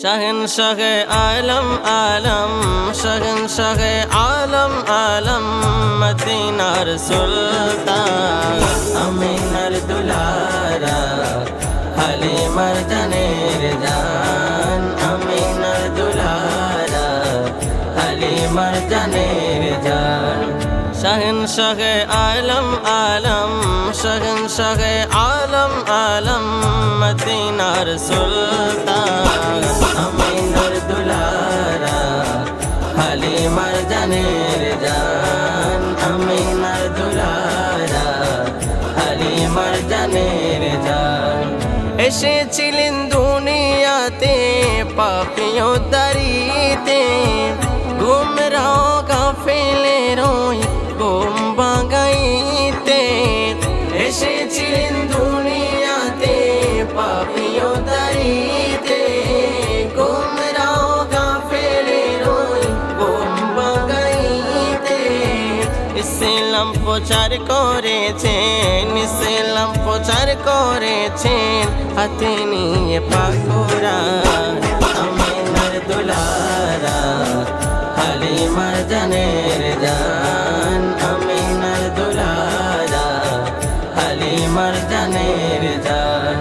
शहंशाह आलम आलम शहंशाह आलम आलम मदीनार सुल्तान अमीनार दुलारा हलीमार जानेर जान अमीनार दुलारा हलीमार जानेर जान शहंशाह आलम आलम शहंशाह आलम आलम मदीनार सुल्तान अमीनार दुलारा हलीमार जानेर जान अमीनार दुलारा हलीमार जानेर जान এসেছিলেন দুনিয়াতে পাপিও দাঁড়িতে গুমরাহ গাফেলের ওই গুম ভাঙাইতে এসেছিলেন দুনিয়াতে পাপিও দাঁড়িতে গুমরাহ গাফেলের ওই গুম ভাঙাইতে ইসলাম প্রচার করেছেন ইসলাম প্রচার করেছেন হাতে নিয়ে পাক কুরআন আমিনার দুলারা হালিমার জানের জান আমিনার দুলারা হালিমার জানের জান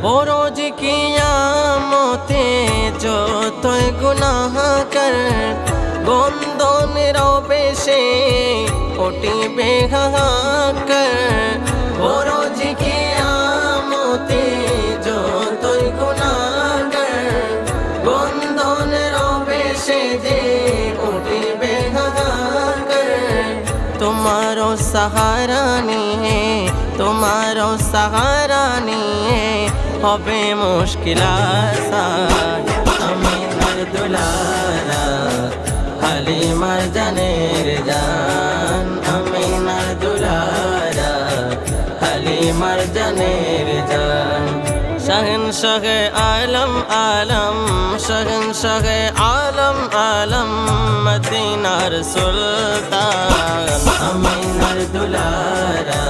বরোজ কিয়ামতে যতই গুনাহ কর বন্ধন রবে সে উঠিবে হাহাকার বরোজ কিয়ামতে যতই গুনাহ কর বন্ধন রবে সে যে উঠিবে হাহাকার তোমারো সাহারা নিয়ে তোমারো সাহারা নিয়ে হবে মুশকিল আসান আমিনার দুলারা হালিমার জানের জান আমিনার দুলারা হালিমার জানের জান শহনশাহ আলম আলম শহনশাহ আলম আলম মদীনার সুলতান আমিনার দুলারা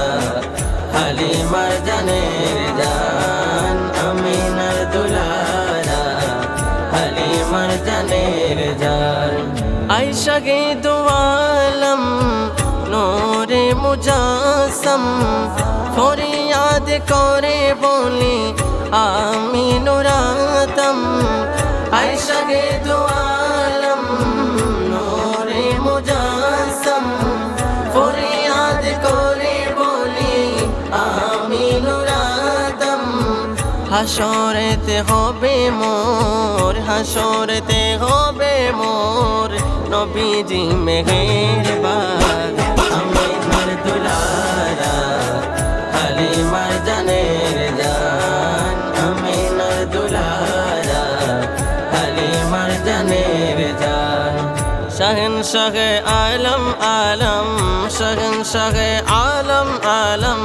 হালিমার জানের জান আমিনার দুলারা হালিমার জানের জান আয়েশা গে দো আলম নূরে মুজাসম ফরিয়াদ করে বলি আমি নুরাতম আয়েশা গে দো আলম নূরে মুজাসম ফরিয়াদ করে বলি আমি নুরাতম হাসরেতে হবে মোর হাসরেতে হবে মোর নবীজি মেহেরবান আমিনার দুলারা হালিমার জানের জান আমিনার দুলারা হালিমার জানের জান শহনশাহ আলম আলম শহনশাহ আলম আলম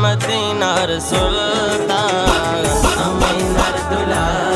মদীনার সুলতান আমিনার দুলারা